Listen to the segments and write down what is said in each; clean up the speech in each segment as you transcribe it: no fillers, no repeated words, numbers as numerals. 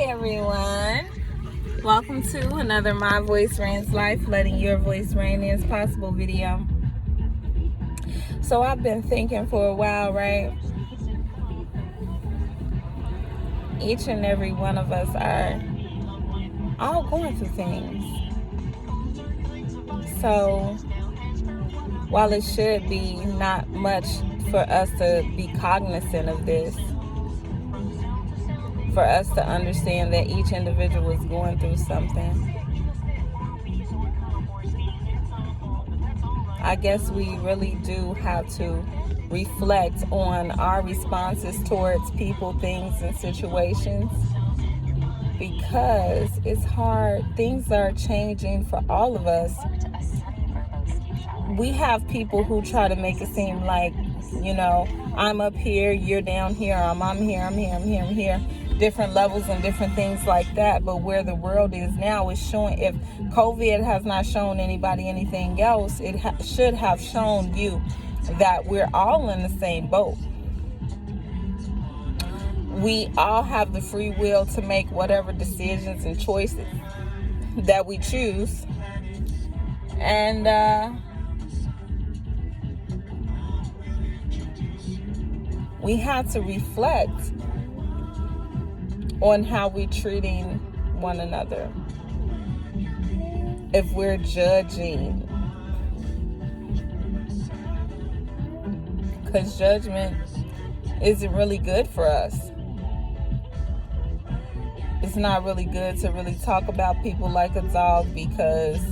Everyone, welcome to another My Voice Reigns Life, letting your voice reign is possible video. So I've been thinking for a while, right? Each and every one of us are all going through things. So while it should be not much for us to be cognizant of this, for us to understand that each individual is going through something, I guess we really do have to reflect on our responses towards people, things, and situations, because it's hard. Things are changing for all of us. We have people who try to make it seem like, I'm up here, you're down here, I'm here, different levels and different things like that. But where the world is now is showing, if COVID has not shown anybody anything else, it should have shown you that we're all in the same boat. We all have the free will to make whatever decisions and choices that we choose. And we have to reflect on how we're treating one another. If we're judging, because judgment isn't really good for us. It's not really good to really talk about people like a dog, because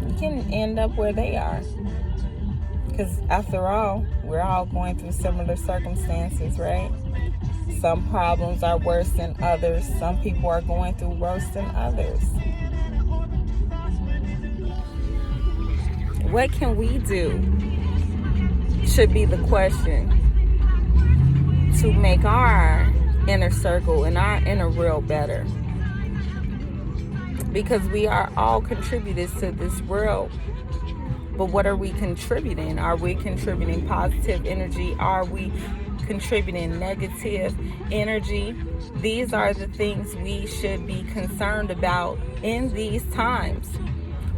you can end up where they are. Because after all, we're all going through similar circumstances, right? Some problems are worse than others. Some people are going through worse than others. What can we do? Should be the question, to make our inner circle and our inner world better. Because we are all contributors to this world. But what are we contributing? Are we contributing positive energy? Are we contributing negative energy? These are the things we should be concerned about in these times.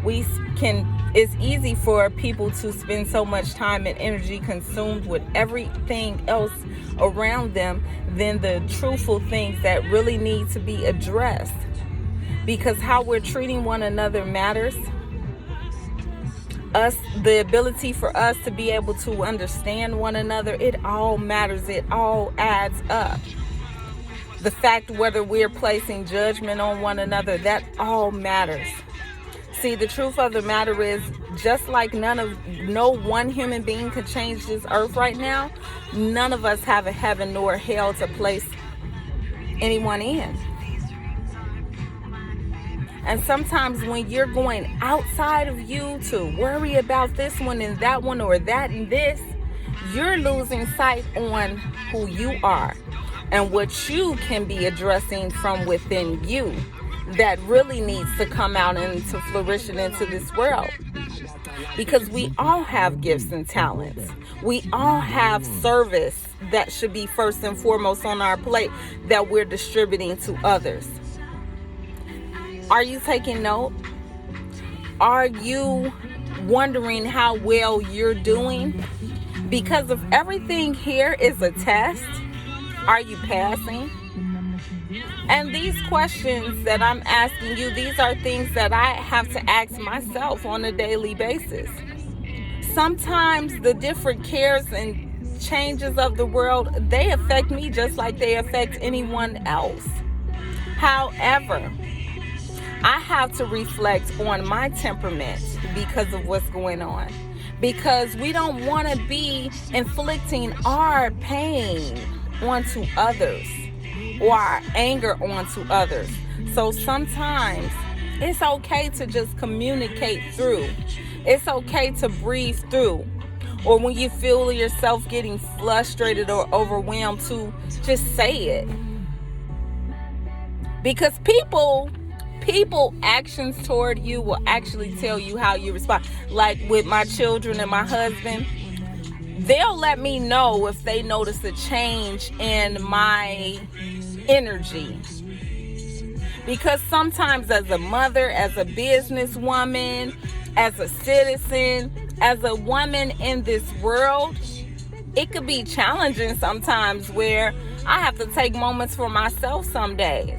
It's easy for people to spend so much time and energy consumed with everything else around them than the truthful things that really need to be addressed. Because how we're treating one another matters. The ability for us to be able to understand one another, it all matters. It all adds up. The fact whether we're placing judgment on one another, that all matters. See, the truth of the matter is, just like no one human being could change this earth right now, none of us have a heaven nor a hell to place anyone in. And sometimes when you're going outside of you to worry about this one and that one or that and this, you're losing sight on who you are and what you can be addressing from within you that really needs to come out and to flourish into this world. Because we all have gifts and talents. We all have service that should be first and foremost on our plate that we're distributing to others. Are you taking note? Are you wondering how well you're doing? Because if everything here is a test, are you passing? And these questions that I'm asking you, these are things that I have to ask myself on a daily basis. Sometimes the different cares and changes of the world, they affect me just like they affect anyone else. However, I have to reflect on my temperament because of what's going on. Because we don't want to be inflicting our pain onto others or our anger onto others. So sometimes it's okay to just communicate through. It's okay to breathe through. Or when you feel yourself getting frustrated or overwhelmed, to just say it. Because people actions toward you will actually tell you how you respond. Like with my children and my husband, they'll let me know if they notice a change in my energy. Because sometimes as a mother, as a businesswoman, as a citizen, as a woman in this world, it could be challenging sometimes where I have to take moments for myself some days.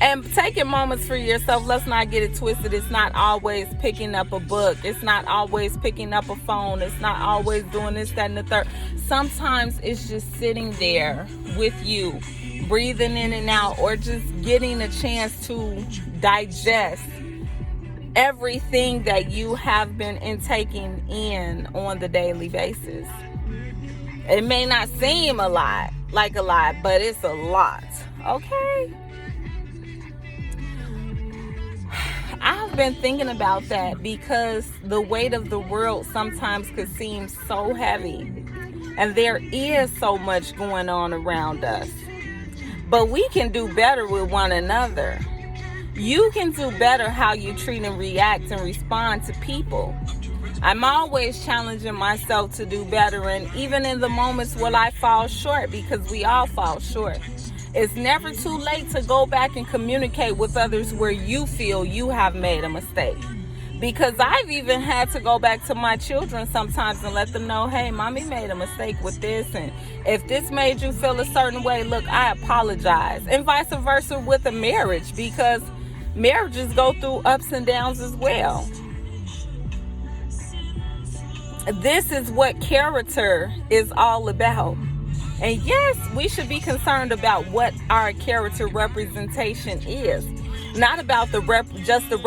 And taking moments for yourself, let's not get it twisted. It's not always picking up a book. It's not always picking up a phone. It's not always doing this, that, and the third. Sometimes it's just sitting there with you, breathing in and out, or just getting a chance to digest everything that you have been intaking in on the daily basis. It may not seem like a lot, but it's a lot, okay? I've been thinking about that because the weight of the world sometimes could seem so heavy, and there is so much going on around us. But we can do better with one another. You can do better how you treat and react and respond to people. I'm always challenging myself to do better, and even in the moments where I fall short, because we all fall short, it's never too late to go back and communicate with others where you feel you have made a mistake. Because I've even had to go back to my children sometimes and let them know, hey, mommy made a mistake with this, and if this made you feel a certain way, look, I apologize. And vice versa with a marriage, because marriages go through ups and downs as well. This is what character is all about. And yes, we should be concerned about what our character representation is. Not about just the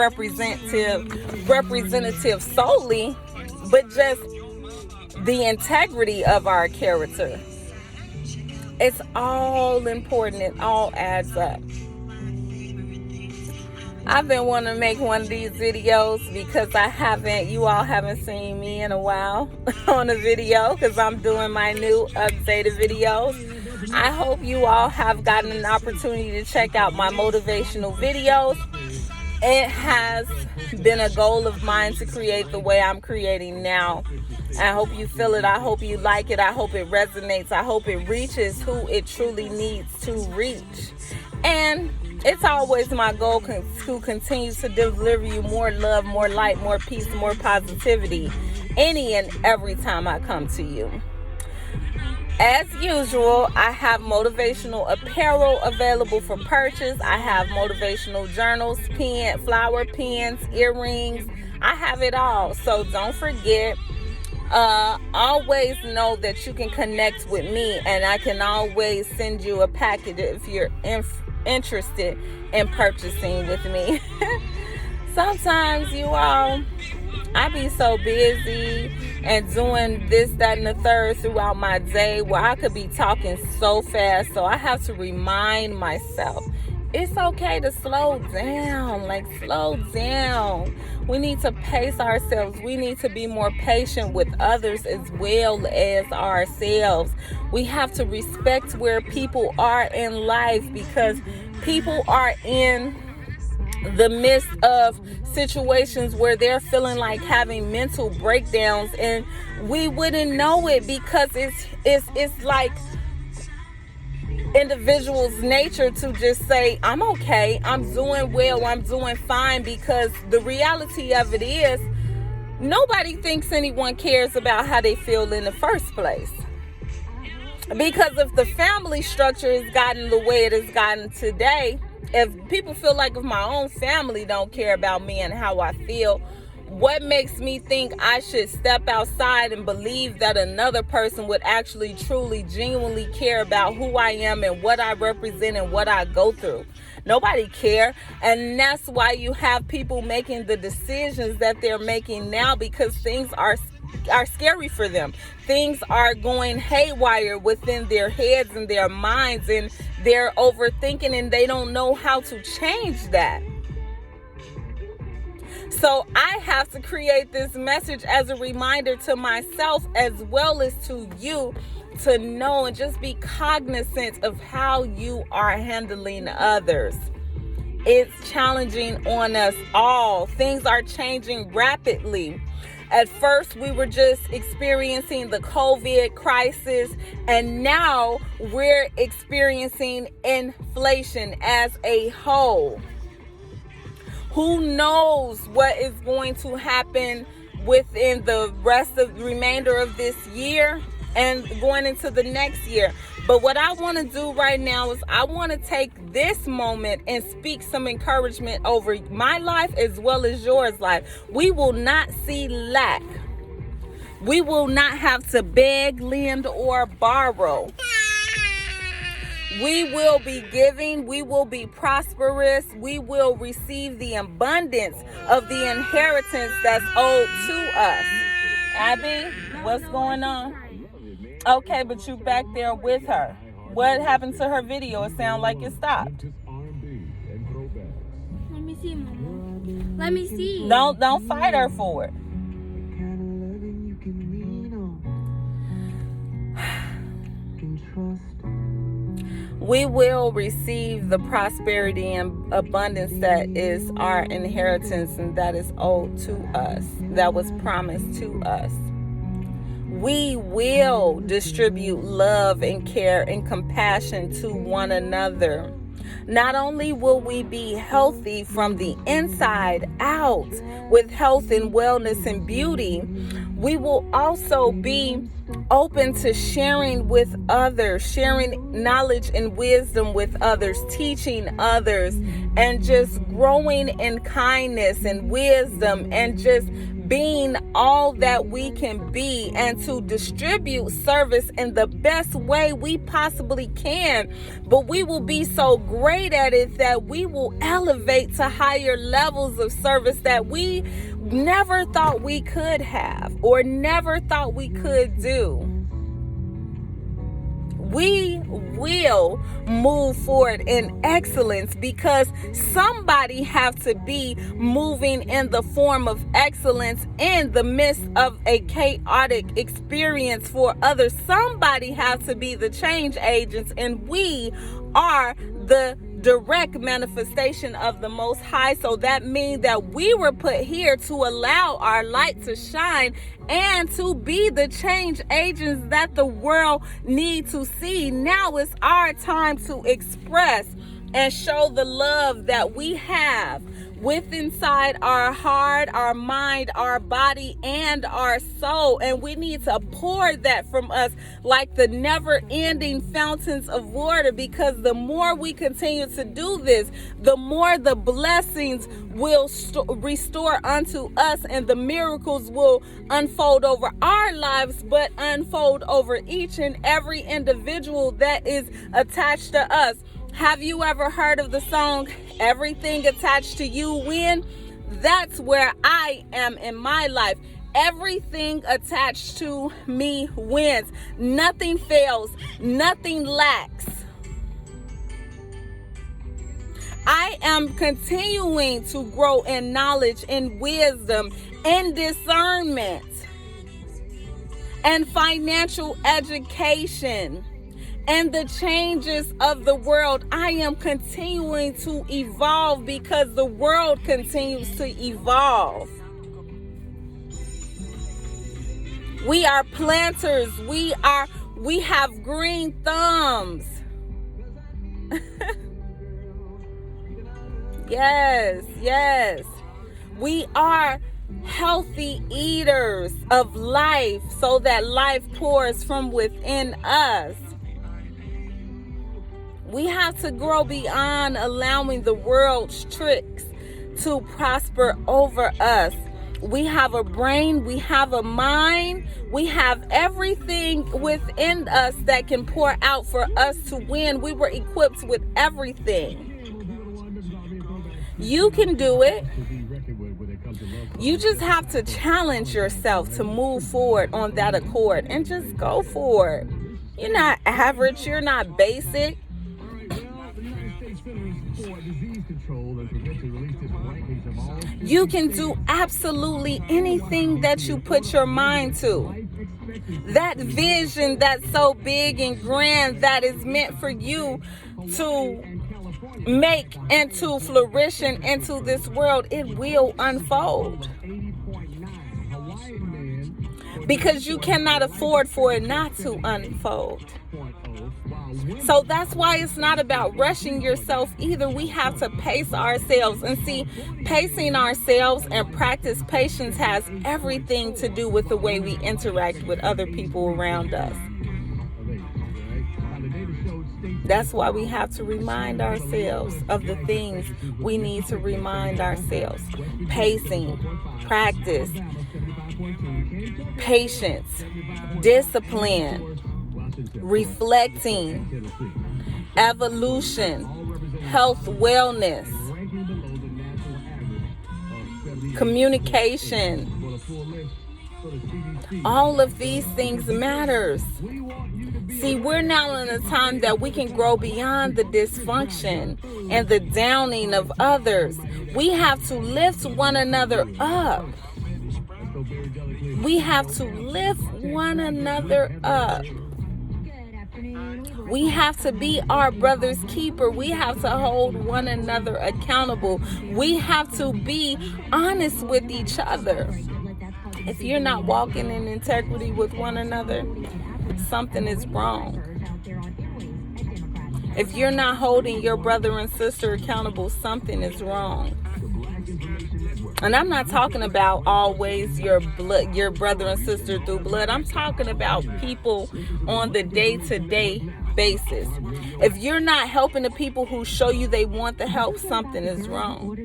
representative solely, but just the integrity of our character. It's all important. It all adds up. I've been wanting to make one of these videos because you all haven't seen me in a while on a video, because I'm doing my new updated videos. I hope you all have gotten an opportunity to check out my motivational videos. It has been a goal of mine to create the way I'm creating now. I hope you feel it. I hope you like it. I hope it resonates. I hope it reaches who it truly needs to reach. And it's always my goal to continue to deliver you more love, more light, more peace, more positivity any and every time I come to you. As usual, I have motivational apparel available for purchase. I have motivational journals, flower pens, earrings. I have it all. So don't forget. Always know that you can connect with me, and I can always send you a package if you're interested in purchasing with me. Sometimes you all, I be so busy and doing this, that, and the third throughout my day where I could be talking so fast. So I have to remind myself, it's okay to slow down. Slow down. We need to pace ourselves. We need to be more patient with others as well as ourselves. We have to respect where people are in life, because people are in the midst of situations where they're feeling like having mental breakdowns, and we wouldn't know it because it's like individuals' nature to just say, I'm okay, I'm doing well, I'm doing fine, because the reality of it is nobody thinks anyone cares about how they feel in the first place. Because if the family structure has gotten the way it has gotten today, if people feel like if my own family don't care about me and how I feel, what makes me think I should step outside and believe that another person would actually, truly, genuinely care about who I am and what I represent and what I go through? Nobody care. And that's why you have people making the decisions that they're making now, because things are scary for them. Things are going haywire within their heads and their minds, and they're overthinking, and they don't know how to change that. So I have to create this message as a reminder to myself as well as to you, to know and just be cognizant of how you are handling others. It's challenging on us all. Things are changing rapidly. At first, we were just experiencing the COVID crisis, and now we're experiencing inflation as a whole. Who knows what is going to happen within the remainder of this year and going into the next year. But what I want to do right now is I want to take this moment and speak some encouragement over my life as well as yours life. We will not see lack. We will not have to beg, lend, or borrow. We will be giving. We will be prosperous. We will receive the abundance of the inheritance that's owed to us. Abby, what's going on? Okay, but you back there with her. What happened to her video? It sounded like it stopped. Let me see, Mama. Let me see. Don't fight her for it. We will receive the prosperity and abundance that is our inheritance and that is owed to us, that was promised to us. We will distribute love and care and compassion to one another. Not only will we be healthy from the inside out with health and wellness and beauty, we will also be open to sharing with others, sharing knowledge and wisdom with others, teaching others, and just growing in kindness and wisdom and just being all that we can be, and to distribute service in the best way we possibly can. But we will be so great at it that we will elevate to higher levels of service that we never thought we could have or never thought we could do. We will move forward in excellence because somebody have to be moving in the form of excellence in the midst of a chaotic experience for others. Somebody has to be the change agents, and we are the direct manifestation of the Most High. So that means that we were put here to allow our light to shine and to be the change agents that the world need to see. Now it's our time to express and show the love that we have with inside our heart, our mind, our body, and our soul. And we need to pour that from us like the never-ending fountains of water, because the more we continue to do this, the more the blessings will restore unto us, and the miracles will unfold over our lives, but unfold over each and every individual that is attached to us. Have you ever heard of the song, Everything Attached to You Win? That's where I am in my life. Everything attached to me wins. Nothing fails. Nothing lacks. I am continuing to grow in knowledge and wisdom and discernment and financial education. And the changes of the world, I am continuing to evolve because the world continues to evolve. We are planters. We have green thumbs. Yes. We are healthy eaters of life so that life pours from within us. We have to grow beyond allowing the world's tricks to prosper over us. We have a brain, we have a mind, we have everything within us that can pour out for us to win. We were equipped with everything. You can do it. You just have to challenge yourself to move forward on that accord and just go for it. You're not average, you're not basic. You can do absolutely anything that you put your mind to. That vision that's so big and grand that is meant for you to make and to flourish into this world, it will unfold. because you cannot afford for it not to unfold. So that's why it's not about rushing yourself either. We have to pace ourselves. And see, pacing ourselves and practice patience has everything to do with the way we interact with other people around us. That's why we have to remind ourselves of the things we need to remind ourselves. Pacing, practice, patience, discipline, reflecting, evolution, health, wellness, communication. All of these things matters. See, we're now in a time that we can grow beyond the dysfunction and the downing of others. We have to lift one another up. We have to lift one another up. We have to be our brother's keeper. We have to hold one another accountable. We have to be honest with each other. If you're not walking in integrity with one another, something is wrong. If you're not holding your brother and sister accountable, something is wrong. And I'm not talking about always your brother and sister through blood. I'm talking about people on the day-to-day basis. If you're not helping the people who show you they want the help, something is wrong.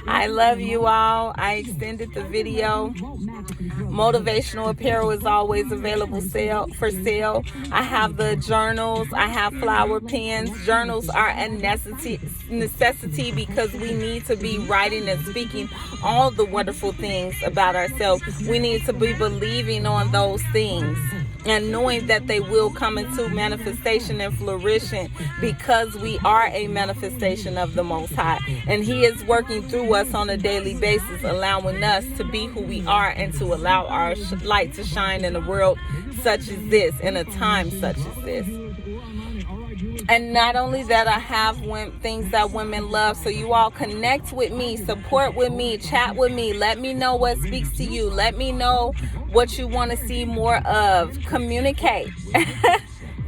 I love you all. I extended the video. Motivational apparel is always available for sale. I have the journals. I have flower pens. Journals are a necessity because we need to be writing and speaking all the wonderful things about ourselves. We need to be believing on those things and knowing that they will come into manifestation and flourishing, because we are a manifestation of the Most High, and He is working through us on a daily basis, allowing us to be who we are and to allow our light to shine in a world such as this, in a time such as this. And not only that, I have things that women love. So you all connect with me, support with me, chat with me. Let me know what speaks to you. Let me know what you want to see more of. Communicate.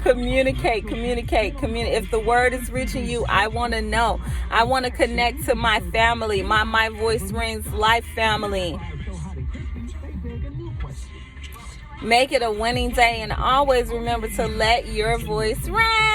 Communicate. If the word is reaching you, I want to know. I want to connect to my family, my Voice Rings Life family. Make it a winning day, and always remember to let your voice ring.